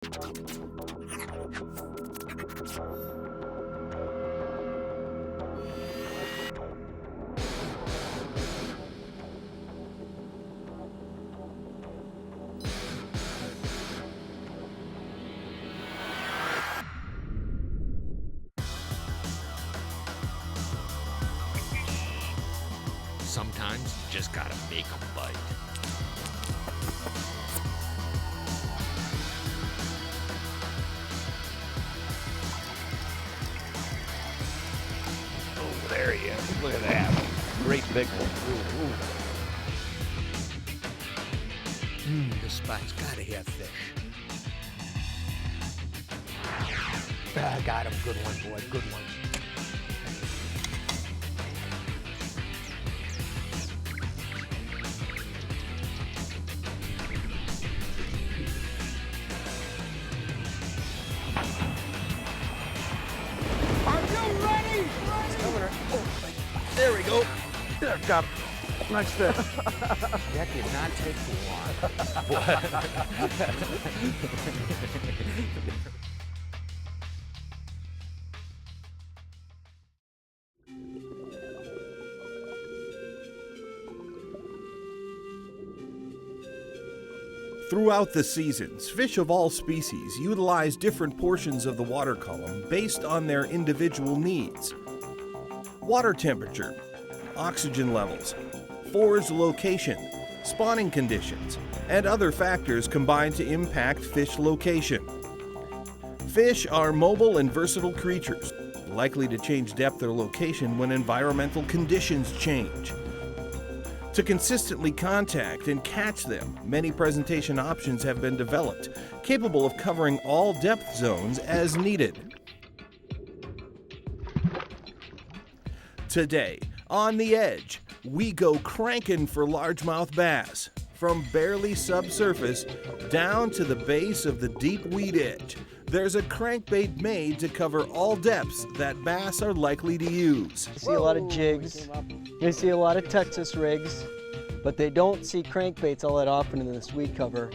Sometimes you just gotta make them bite. Oh, there he is. Look at that. Great big one. This spot's gotta have fish. Got him. Good one, boy. Good one. There we go. There, got him. Nice fish. That did not take too long. Throughout the seasons, fish of all species utilize different portions of the water column based on their individual needs. Water temperature, oxygen levels, forage location, spawning conditions, and other factors combine to impact fish location. Fish are mobile and versatile creatures, likely to change depth or location when environmental conditions change. To consistently contact and catch them, many presentation options have been developed, capable of covering all depth zones as needed. Today, on The Edge, we go cranking for largemouth bass, from barely subsurface down to the base of the deep weed edge. There's a crankbait made to cover all depths that bass are likely to use. You see a lot of jigs, you see a lot of Texas rigs, but they don't see crankbaits all that often in this weed cover.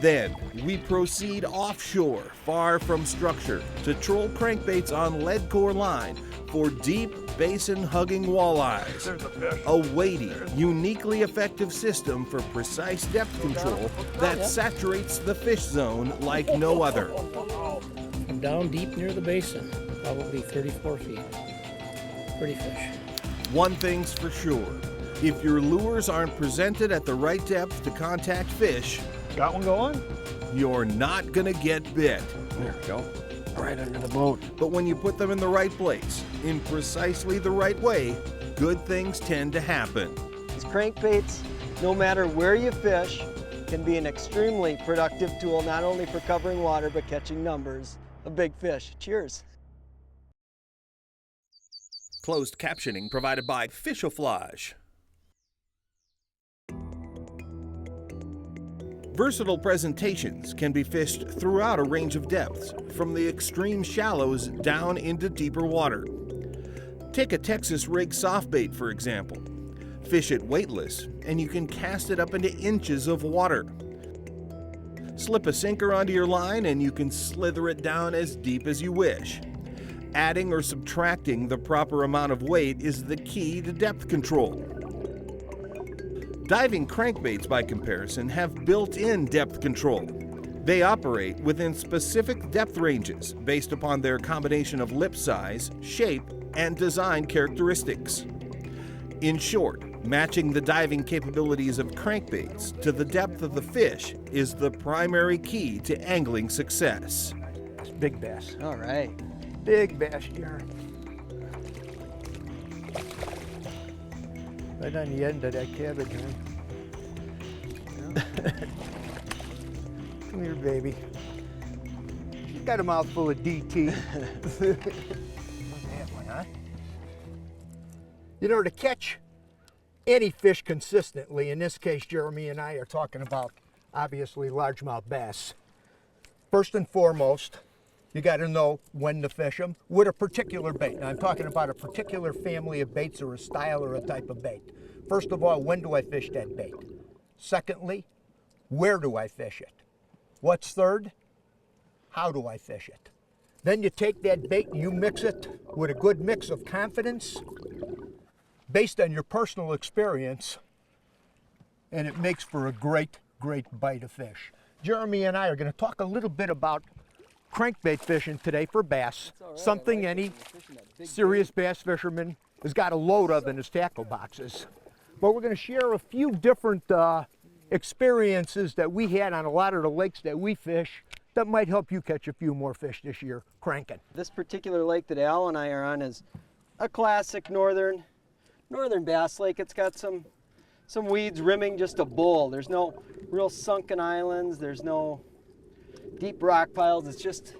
Then, we proceed offshore, far from structure, to troll crankbaits on leadcore line for deep basin-hugging walleyes. There's a fish. A weighty, uniquely effective system for precise depth control that saturates the fish zone like no other. I'm down deep near the basin, probably 34 feet. Pretty fish. One thing's for sure, if your lures aren't presented at the right depth to contact fish, Got one going? you're not gonna get bit. There we go. Right under the boat. But when you put them in the right place, in precisely the right way, good things tend to happen. These crankbaits, no matter where you fish, can be an extremely productive tool, not only for covering water, but catching numbers of big fish. Cheers. Closed captioning provided by Fishoflage. Versatile presentations can be fished throughout a range of depths, from the extreme shallows down into deeper water. Take a Texas rig softbait, for example. Fish it weightless, and you can cast it up into inches of water. Slip a sinker onto your line, and you can slither it down as deep as you wish. Adding or subtracting the proper amount of weight is the key to depth control. Diving crankbaits, by comparison, have built-in depth control. They operate within specific depth ranges based upon their combination of lip size, shape, and design characteristics. In short, matching the diving capabilities of crankbaits to the depth of the fish is the primary key to angling success. That's big bass. All right. Big bass, Jared. Right on the end of that cabbage, man. Come here, baby. You got a mouthful of DT. Look at that one, huh? You know, to catch any fish consistently, in this case, Jeremy and I are talking about, obviously, largemouth bass. First and foremost, you got to know when to fish them with a particular bait. Now, I'm talking about a particular family of baits or a style or a type of bait. First of all, when do I fish that bait? Secondly, where do I fish it? What's third? How do I fish it? Then you take that bait and you mix it with a good mix of confidence based on your personal experience, and it makes for a great, great bite of fish. Jeremy and I are going to talk a little bit about crankbait fishing today for bass, something any serious bass fisherman has got a load of in his tackle boxes. But we're going to share a few different experiences that we had on a lot of the lakes that we fish that might help you catch a few more fish this year cranking. This particular lake that Al and I are on is a classic northern bass lake. It's got some weeds rimming just a bowl. There's no real sunken islands. There's no deep rock piles. It's just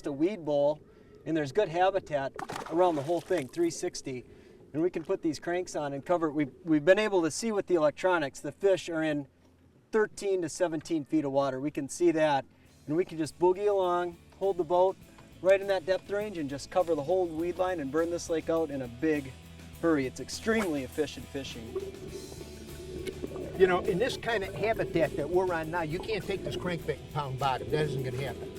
a weed bowl, and there's good habitat around the whole thing, 360. And we can put these cranks on and cover it. We've been able to see with the electronics, the fish are in 13 to 17 feet of water. We can see that, and we can just boogie along, hold the boat right in that depth range, and just cover the whole weed line and burn this lake out in a big hurry. It's extremely efficient fishing. You know, in this kind of habitat that we're on now, you can't take this crankbait and pound bottom. That isn't going to happen.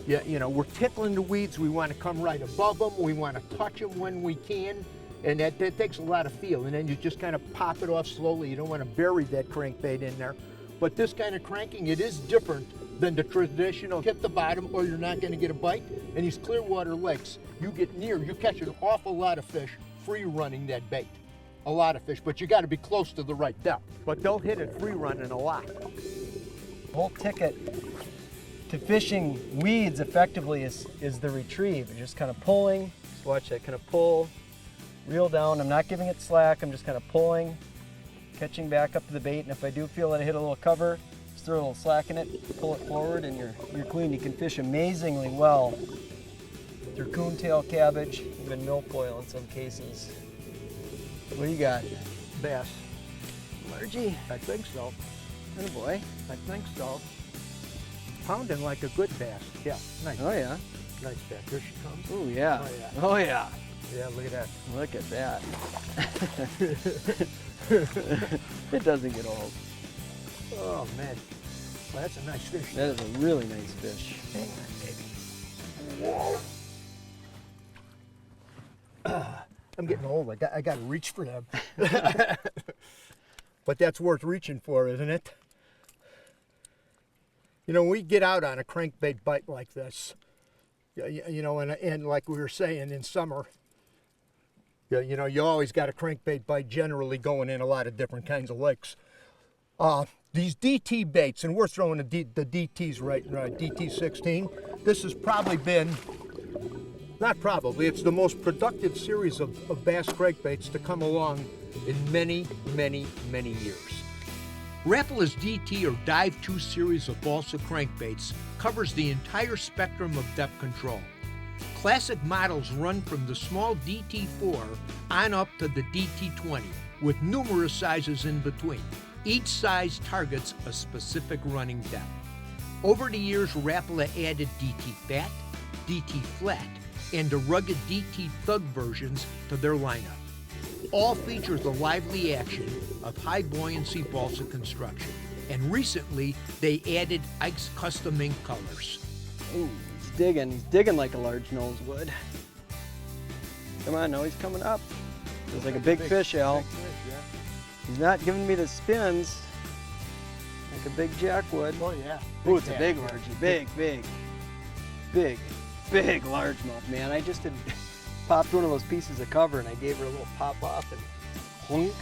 Yeah, you know, we're tickling the weeds. We want to come right above them. We want to touch them when we can. And that takes a lot of feel. And then you just kind of pop it off slowly. You don't want to bury that crankbait in there. But this kind of cranking, it is different than the traditional hit the bottom or you're not going to get a bite. And these clear water lakes, you get near, you catch an awful lot of fish free running that bait. A lot of fish, but you got to be close to the right depth. But they'll hit it free running a lot. The whole ticket to fishing weeds effectively is the retrieve. You're just kind of pulling. Just watch that, kind of pull, reel down. I'm not giving it slack. I'm just kind of pulling, catching back up to the bait. And if I do feel that I hit a little cover, just throw a little slack in it, pull it forward, and you're clean. You can fish amazingly well through coontail, cabbage, even milfoil in some cases. What do you got? Bass. Largy? I think so. Oh boy. I think so. Pounding like a good bass. Yeah, nice. Oh yeah. Nice bass. There she comes. Oh yeah. Oh yeah. Oh yeah. Yeah, look at that. Look at that. It doesn't get old. Oh man. Well, that's a nice fish. That is a really nice fish. Hang on, baby. I'm getting old. I got to reach for them. But that's worth reaching for, isn't it? You know, when we get out on a crankbait bite like this, you know, and like we were saying in summer, you know, you always got a crankbait bite generally going in a lot of different kinds of lakes. These DT baits, and we're throwing the DTs right, DT 16. This has probably been, not probably, it's the most productive series of bass crankbaits to come along in many, many, many years. Rattler's DT or Dive 2 series of balsa crankbaits covers the entire spectrum of depth control. Classic models run from the small DT4 on up to the DT20, with numerous sizes in between. Each size targets a specific running depth. Over the years, Rapala added DT Fat, DT Flat, and the rugged DT Thug versions to their lineup. All feature the lively action of high buoyancy balsa construction. And recently, they added Ike's custom ink colors. Ooh, he's digging like a large nose would. Come on, now he's coming up. Feels like a big fish, Al. Big fish, yeah. He's not giving me the spins like a big jack would. Oh yeah. Ooh, it's a big largie. Big largemouth, man. I just had popped one of those pieces of cover and I gave her a little pop off and clunk.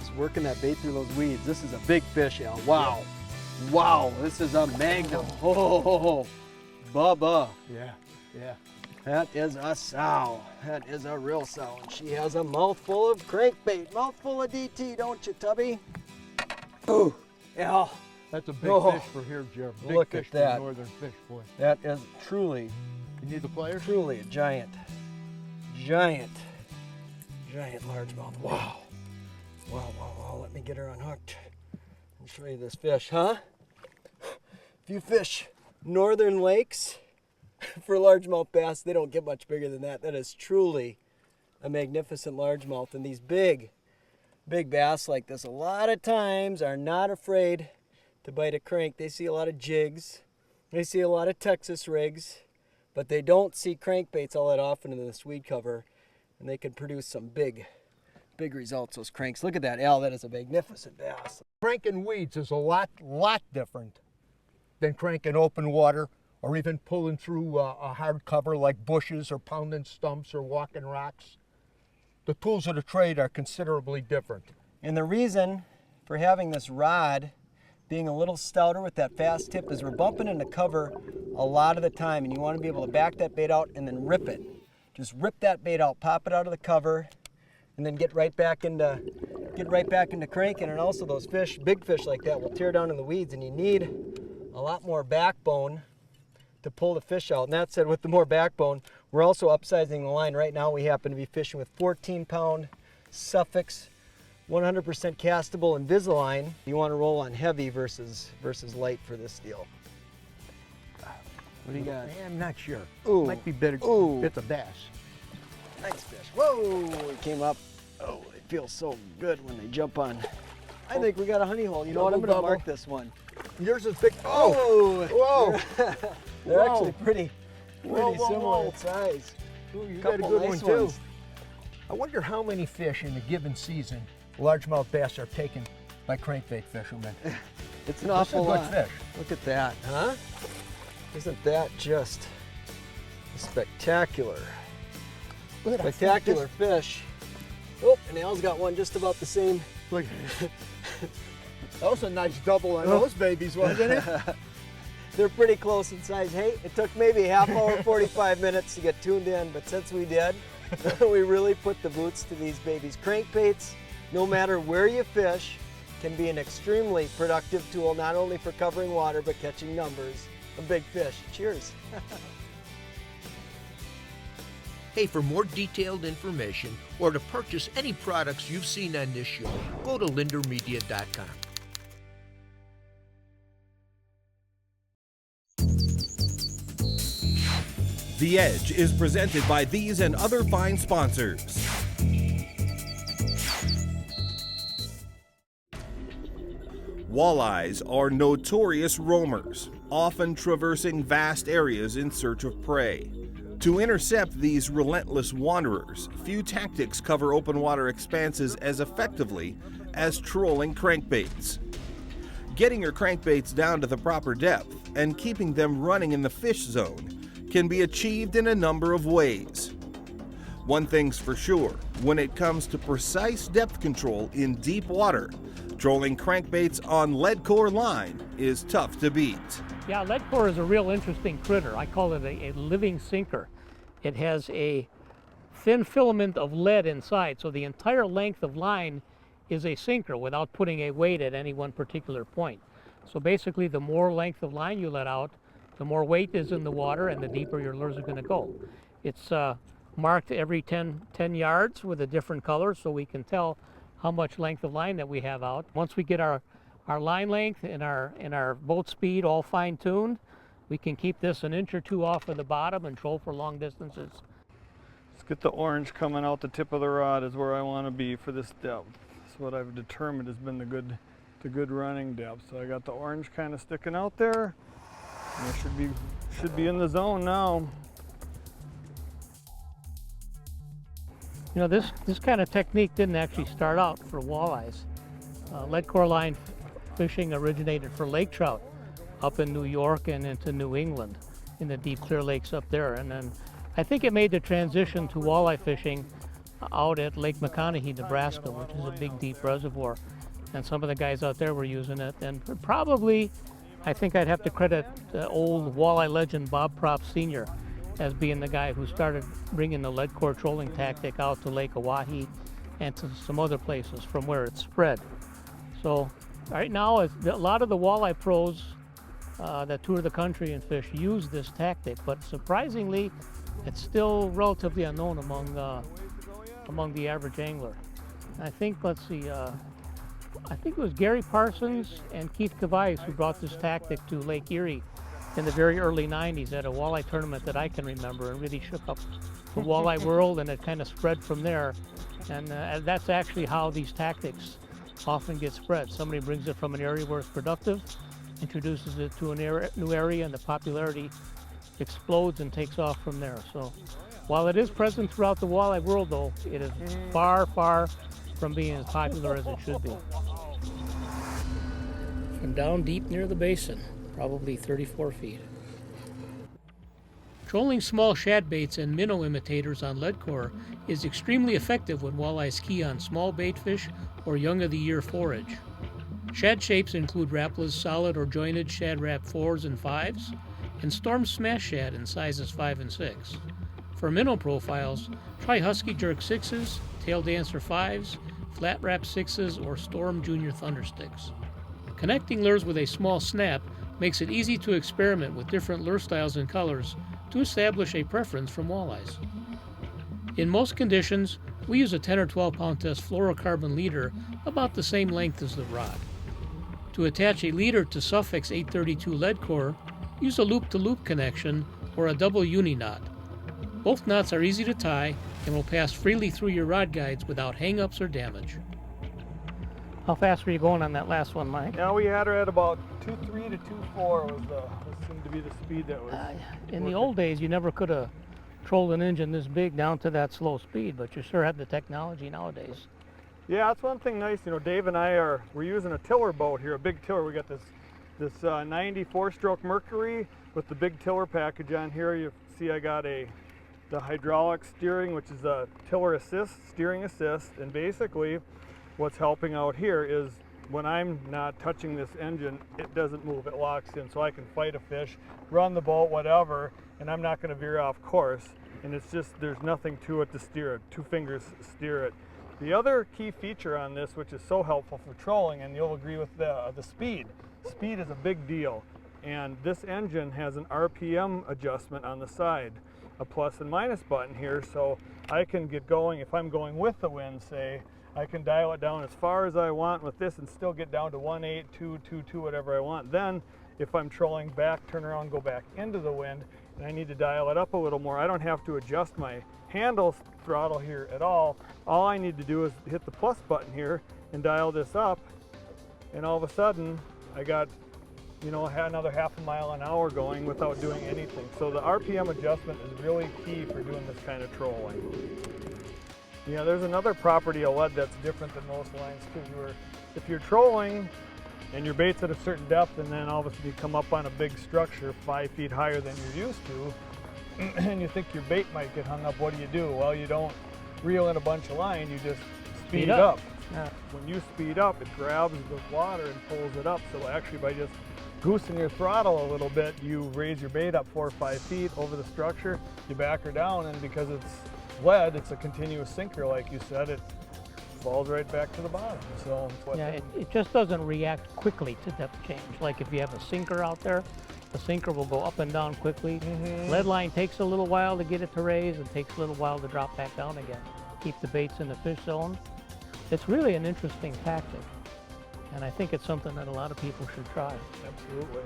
Just working that bait through those weeds. This is a big fish, Al. Wow. Yeah. Wow, this is a magnum. Oh, Bubba. Yeah, yeah. That is a sow. That is a real sow. And she has a mouthful of crankbait. Mouthful of DT, don't you, Tubby? Ooh, Al. That's a big fish for here, Jeff. Big Look fish at that. For northern fish, boy. That is truly, You need the pliers? truly a giant largemouth. Wow. Wow. Let me get her unhooked and show you this fish, huh? If you fish northern lakes for largemouth bass, they don't get much bigger than that. That is truly a magnificent largemouth. And these big bass like this, a lot of times are not afraid to bite a crank. They see a lot of jigs, they see a lot of Texas rigs, but they don't see crankbaits all that often in this weed cover, and they can produce some big results, those cranks. Look at that, Al, that is a magnificent bass. Cranking weeds is a lot different than cranking open water or even pulling through a hard cover like bushes or pounding stumps or walking rocks. The tools of the trade are considerably different. And the reason for having this rod being a little stouter with that fast tip is we're bumping into cover a lot of the time, and you want to be able to back that bait out and then rip it. Just rip that bait out, pop it out of the cover, and then get right back into cranking. And also those fish, big fish like that, will tear down in the weeds, and you need a lot more backbone to pull the fish out. And that said, with the more backbone, we're also upsizing the line. Right now we happen to be fishing with 14-pound Suffix 100% castable Invisalign. You want to roll on heavy versus light for this deal. What do you got? I'm not sure. Ooh. Might be better. Ooh. It's a bass. Nice fish. Whoa, it came up. Oh, it feels so good when they jump on. I think we got a honey hole. You know what? I'm going to mark this one. Yours is big. Oh! Whoa! They're actually pretty Whoa, similar whoa. in size. Ooh, you Couple got a good nice one too. ones. I wonder how many fish in a given season largemouth bass are taken by crankbait fishermen. It's an awful lot. Good fish. Look at that, huh? Isn't that just spectacular? Look at that Spectacular fish. Oh, and Al's got one just about the same. Look. That was a nice double on those babies, wasn't it? They're pretty close in size. Hey, it took maybe a half hour, 45 minutes to get tuned in, but since we did, we really put the boots to these babies. Crankbaits, no matter where you fish, can be an extremely productive tool, not only for covering water, but catching numbers of big fish. Cheers. Hey, for more detailed information or to purchase any products you've seen on this show, go to lindermedia.com. The Edge is presented by these and other fine sponsors. Walleyes are notorious roamers, often traversing vast areas in search of prey. To intercept these relentless wanderers, few tactics cover open water expanses as effectively as trolling crankbaits. Getting your crankbaits down to the proper depth and keeping them running in the fish zone can be achieved in a number of ways. One thing's for sure, when it comes to precise depth control in deep water, trolling crankbaits on leadcore line is tough to beat. Yeah, leadcore is a real interesting critter. I call it a living sinker. It has a thin filament of lead inside, so the entire length of line is a sinker without putting a weight at any one particular point. So basically, the more length of line you let out, the more weight is in the water and the deeper your lures are going to go. It's marked every 10 yards with a different color, so we can tell how much length of line that we have out. Once we get our line length and our boat speed all fine-tuned, we can keep this an inch or two off of the bottom and troll for long distances. Let's get the orange coming out the tip of the rod is where I want to be for this depth. That's what I've determined has been the good running depth. So I got the orange kind of sticking out there. And I should be in the zone now. You know, this kind of technique didn't actually start out for walleyes. Leadcore line fishing originated for lake trout up in New York and into New England in the deep clear lakes up there. And then I think it made the transition to walleye fishing out at Lake McConaughey, Nebraska, which is a big deep reservoir. And some of the guys out there were using it. And probably, I think I'd have to credit the old walleye legend Bob Propp Sr. as being the guy who started bringing the leadcore trolling tactic out to Lake Oahe and to some other places from where it spread. So right now, a lot of the walleye pros that tour the country and fish use this tactic, but surprisingly, it's still relatively unknown among the average angler. I think, let's see, I think it was Gary Parsons and Keith Cavais who brought this tactic to Lake Erie in the very early 90s at a walleye tournament that I can remember, and really shook up the walleye world, and it kind of spread from there. And that's actually how these tactics often get spread. Somebody brings it from an area where it's productive, introduces it to a new area, and the popularity explodes and takes off from there. So while it is present throughout the walleye world, though, it is far, far from being as popular as it should be. From down deep near the basin, probably 34 feet. Trolling small shad baits and minnow imitators on leadcore is extremely effective when walleyes key on small bait fish or young of the year forage. Shad shapes include Rapla's solid or jointed shad rap 4s and 5s, and storm smash shad in sizes 5 and 6. For minnow profiles, try Husky Jerk 6s, Tail Dancer 5s, Flat Wrap 6s, or Storm Junior Thundersticks. Connecting lures with a small snap makes it easy to experiment with different lure styles and colors to establish a preference from walleyes. In most conditions, we use a 10 or 12 pound test fluorocarbon leader about the same length as the rod. To attach a leader to Suffix 832 leadcore, use a loop-to-loop connection or a double uni knot. Both knots are easy to tie and will pass freely through your rod guides without hang-ups or damage. How fast were you going on that last one, Mike? Now we had her at about 2.3 to 2.4 seemed to be the speed that was. In the old days, you never could have trolled an engine this big down to that slow speed, but you sure have the technology nowadays. Yeah, that's one thing nice. You know, Dave and we're using a tiller boat here, a big tiller. We got this 94-stroke Mercury with the big tiller package on here. You see I got the hydraulic steering, which is a tiller assist, steering assist, and basically what's helping out here is when I'm not touching this engine, it doesn't move, it locks in, so I can fight a fish, run the boat, whatever, and I'm not going to veer off course. And it's just, there's nothing to it to steer it. 2 fingers steer it. The other key feature on this, which is so helpful for trolling, and you'll agree with the speed. Speed is a big deal. And this engine has an RPM adjustment on the side, a plus and minus button here, so I can get going. If I'm going with the wind, say, I can dial it down as far as I want with this and still get down to 1.8, 2, 2, 2, whatever I want. Then, if I'm trolling back, turn around, go back into the wind, and I need to dial it up a little more, I don't have to adjust my handle throttle here at all. All I need to do is hit the plus button here and dial this up, and all of a sudden, I got, you know, another half a mile an hour going without doing anything. So the RPM adjustment is really key for doing this kind of trolling. You know, there's another property of lead that's different than most lines too. If you're trolling and your bait's at a certain depth and then all of a sudden you come up on a big structure 5 feet higher than you're used to, and you think your bait might get hung up, what do? Well, you don't reel in a bunch of line, you just speed up. Yeah. When you speed up, it grabs the water and pulls it up. So actually by just goosing your throttle a little bit, you raise your bait up 4 or 5 feet over the structure, you back her down, and because it's lead, it's a continuous sinker, like you said, it falls right back to the bottom. So yeah, it just doesn't react quickly to depth change. Like if you have a sinker out there, the sinker will go up and down quickly. Lead line takes a little while to get it to raise and takes a little while to drop back down again. Keep the baits in the fish zone. It's really an interesting tactic, and I think it's something that a lot of people should try. Absolutely.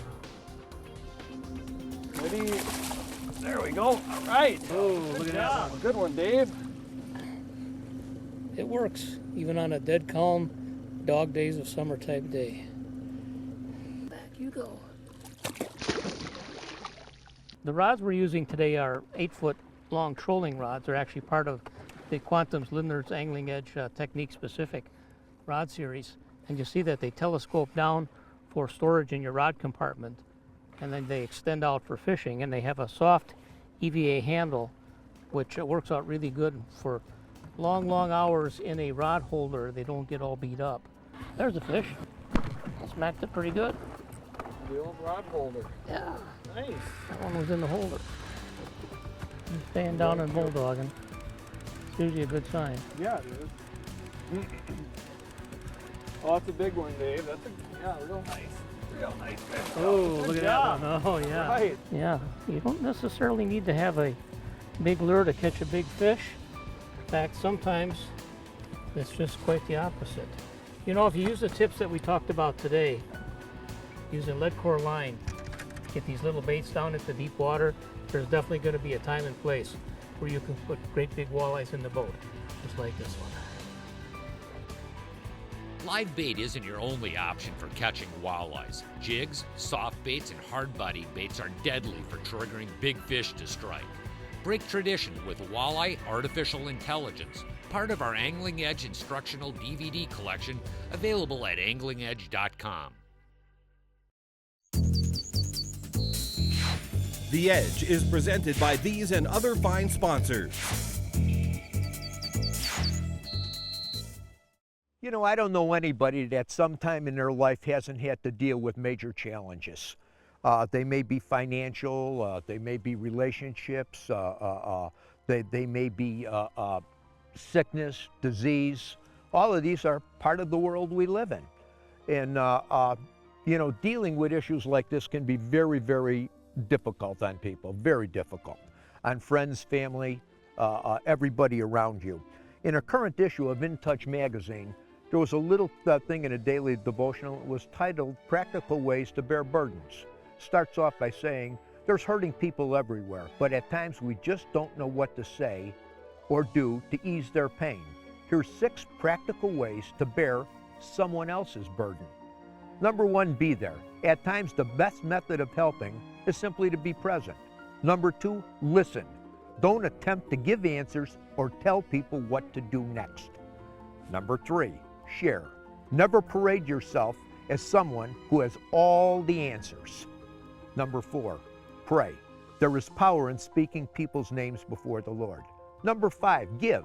Ready? There we go. All right. Oh, look at that one. Good one, Dave. It works, even on a dead calm, dog days of summer type day. Back you go. The rods we're using today are 8-foot long trolling rods. They're actually part of the Quantum's Lindner's Angling Edge technique specific rod series. And you see that they telescope down for storage in your rod compartment, and then they extend out for fishing, and they have a soft EVA handle which works out really good for long hours in a rod holder. They don't get all beat up. There's a fish. Smacked it pretty good. The old rod holder. Yeah, Nice. that one was in the holder. He's staying down and bulldogging. It's usually a good sign. Yeah, it is. Oh, that's a big one, Dave. That's real nice. Real nice fish. Oh, look at that one. Oh, yeah. Right. Yeah, you don't necessarily need to have a big lure to catch a big fish. In fact, sometimes it's just quite the opposite. You know, if you use the tips that we talked about today, using leadcore line, get these little baits down into deep water, there's definitely going to be a time and place where you can put great big walleyes in the boat, just like this one. Live bait isn't your only option for catching walleyes. Jigs, soft baits, and hard body baits are deadly for triggering big fish to strike. Break tradition with Walleye Artificial Intelligence, part of our Angling Edge instructional DVD collection, available at anglingedge.com. The Edge is presented by these and other fine sponsors. You know, I don't know anybody that sometime in their life hasn't had to deal with major challenges. They may be financial, they may be relationships, they may be sickness, disease. All of these are part of the world we live in. And, you know, dealing with issues like this can be very, very difficult on people, very difficult. On friends, family, everybody around you. In a current issue of In Touch magazine, there was a little thing in a daily devotional. It was titled Practical Ways to Bear Burdens. Starts off by saying, there's hurting people everywhere, but at times we just don't know what to say or do to ease their pain. Here's 6 practical ways to bear someone else's burden. Number 1, be there. At times the best method of helping is simply to be present. Number 2, listen. Don't attempt to give answers or tell people what to do next. Number 3, share. Never parade yourself as someone who has all the answers. Number 4, pray. There is power in speaking people's names before the Lord. Number 5, give.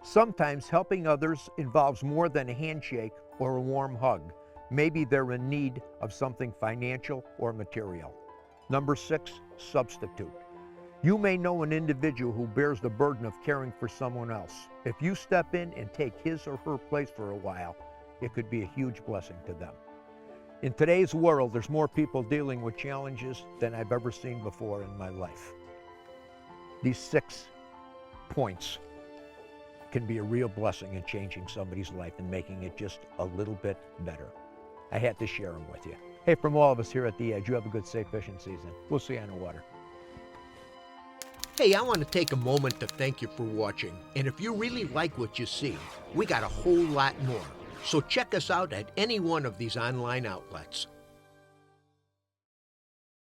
Sometimes helping others involves more than a handshake or a warm hug. Maybe they're in need of something financial or material. Number 6, substitute. You may know an individual who bears the burden of caring for someone else. If you step in and take his or her place for a while, it could be a huge blessing to them. In today's world, there's more people dealing with challenges than I've ever seen before in my life. These 6 points can be a real blessing in changing somebody's life and making it just a little bit better. I had to share them with you. Hey, from all of us here at The Edge, you have a good, safe fishing season. We'll see you on the water. Hey, I want to take a moment to thank you for watching. And if you really like what you see, we got a whole lot more. So check us out at any one of these online outlets.